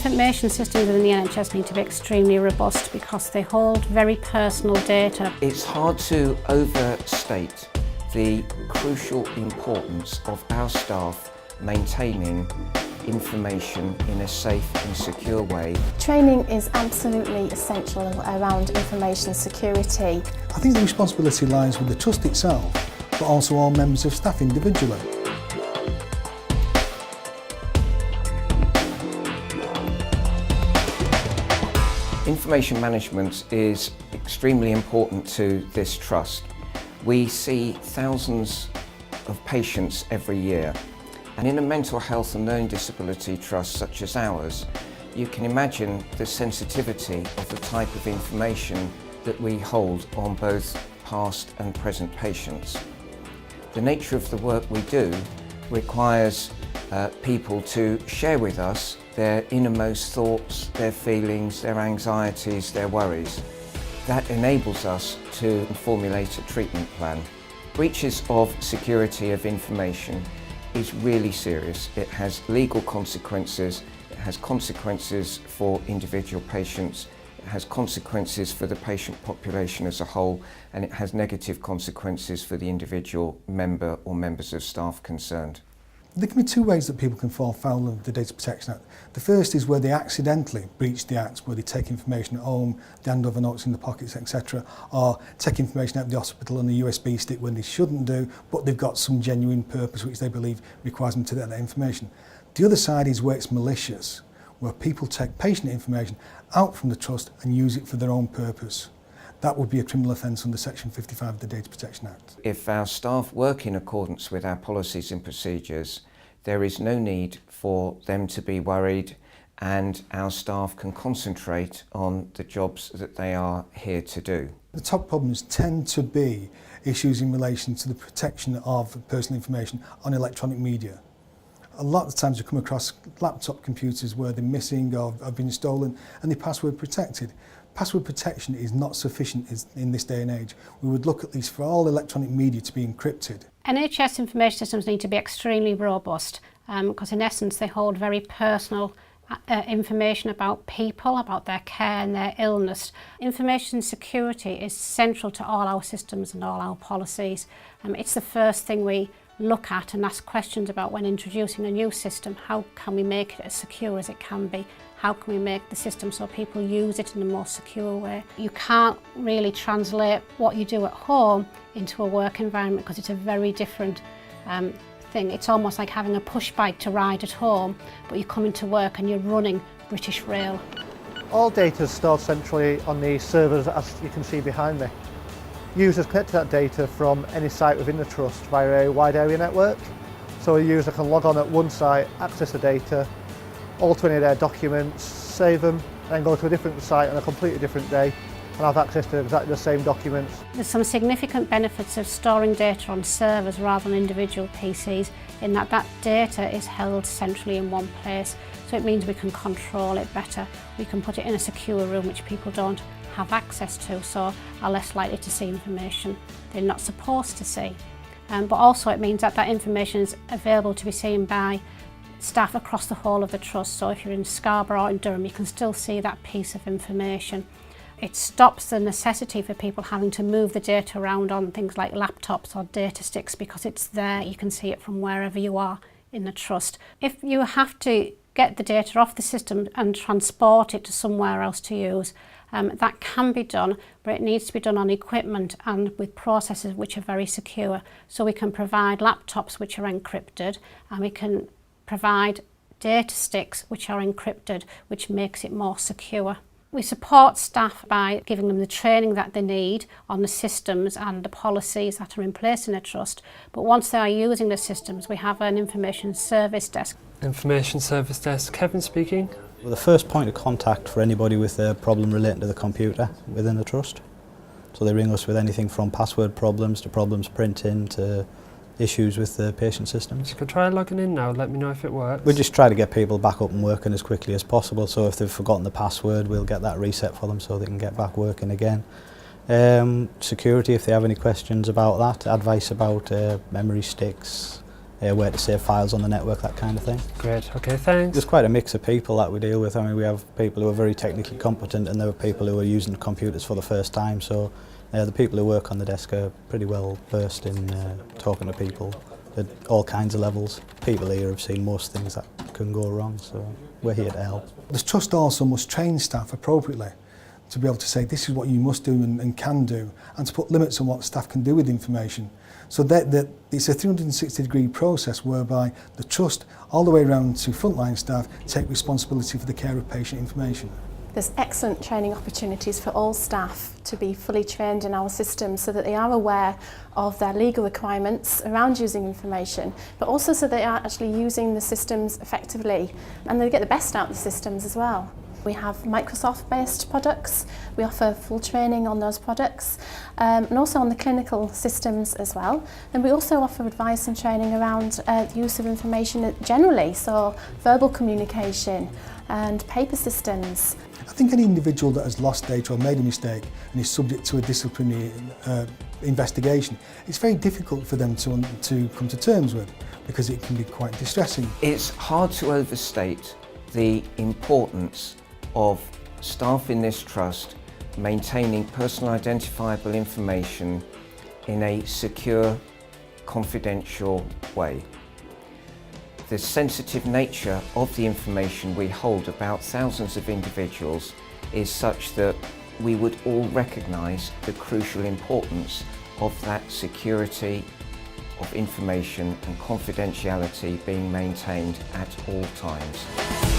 Information systems within the NHS need to be extremely robust because they hold very personal data. It's hard to overstate the crucial importance of our staff maintaining information in a safe and secure way. Training is absolutely essential around information security. I think the responsibility lies with the Trust itself, but also all members of staff individually. Information management is extremely important to this Trust. We see thousands of patients every year, and in a mental health and learning disability trust such as ours, you can imagine the sensitivity of the type of information that we hold on both past and present patients. The nature of the work we do requires people to share with us their innermost thoughts, their feelings, their anxieties, their worries. That enables us to formulate a treatment plan. Breaches of security of information is really serious. It has legal consequences, it has consequences for individual patients, it has consequences for the patient population as a whole, and it has negative consequences for the individual member or members of staff concerned. There can be two ways that people can fall foul of the Data Protection Act. The first is where they accidentally breach the Act, where they take information at home, they hand over notes in the pockets, etc., or take information out of the hospital on a USB stick when they shouldn't do, but they've got some genuine purpose which they believe requires them to get that information. The other side is where it's malicious, where people take patient information out from the Trust and use it for their own purpose. That would be a criminal offence under Section 55 of the Data Protection Act. If our staff work in accordance with our policies and procedures, there is no need for them to be worried, and our staff can concentrate on the jobs that they are here to do. The top problems tend to be issues in relation to the protection of personal information on electronic media. A lot of times you come across laptop computers where they're missing or have been stolen and they're password protected. Password protection is not sufficient in this day and age. We would look at least for all electronic media to be encrypted. NHS information systems need to be extremely robust because in essence they hold very personal information about people, about their care and their illness. Information security is central to all our systems and all our policies. It's the first thing we look at and ask questions about when introducing a new system. How can we make it as secure as it can be? How can we make the system so people use it in a more secure way? You can't really translate what you do at home into a work environment because it's a very different thing. It's almost like having a push bike to ride at home, but you come into work and you're running British Rail. All data is stored centrally on the servers, as you can see behind me. Users connect to that data from any site within the Trust via a wide area network. So a user can log on at one site, access the data, alter any of their documents, save them, and then go to a different site on a completely different day and have access to exactly the same documents. There's some significant benefits of storing data on servers rather than individual PCs in that that data is held centrally in one place. So it means we can control it better. We can put it in a secure room which people don't have access to, so are less likely to see information they're not supposed to see. But also it means that that information is available to be seen by staff across the whole of the Trust. So if you're in Scarborough or in Durham, you can still see that piece of information. It stops the necessity for people having to move the data around on things like laptops or data sticks because it's there, you can see it from wherever you are in the Trust. If you have to get the data off the system and transport it to somewhere else to use, that can be done, but it needs to be done on equipment and with processes which are very secure. So we can provide laptops which are encrypted, and we can provide data sticks which are encrypted, which makes it more secure. We support staff by giving them the training that they need on the systems and the policies that are in place in a Trust, but once they are using the systems, we have an information service desk. Information service desk, Kevin speaking. We're the first point of contact for anybody with a problem relating to the computer within the Trust. So they ring us with anything from password problems to problems printing to issues with the patient systems. You can try logging in now, let me know if it works. We just try to get people back up and working as quickly as possible, so if they've forgotten the password we'll get that reset for them so they can get back working again. Security, if they have any questions about that, advice about memory sticks, where to save files on the network, that kind of thing. Great, okay, thanks. There's quite a mix of people that we deal with. I mean, we have people who are very technically competent and there are people who are using computers for the first time, so the people who work on the desk are pretty well versed in talking to people at all kinds of levels. People here have seen most things that can go wrong, so we're here to help. The trust also must train staff appropriately to be able to say this is what you must do and can do, and to put limits on what staff can do with information. So that it's a 360-degree process whereby the trust, all the way around to frontline staff, take responsibility for the care of patient information. There's excellent training opportunities for all staff to be fully trained in our system so that they are aware of their legal requirements around using information, but also so they are actually using the systems effectively and they get the best out of the systems as well. We have Microsoft-based products. We offer full training on those products and also on the clinical systems as well. And we also offer advice and training around the use of information generally, so verbal communication and paper systems. I think any individual that has lost data or made a mistake and is subject to a disciplinary investigation, it's very difficult for them to come to terms with because it can be quite distressing. It's hard to overstate the importance of staff in this trust maintaining personal identifiable information in a secure, confidential way. The sensitive nature of the information we hold about thousands of individuals is such that we would all recognise the crucial importance of that security of information and confidentiality being maintained at all times.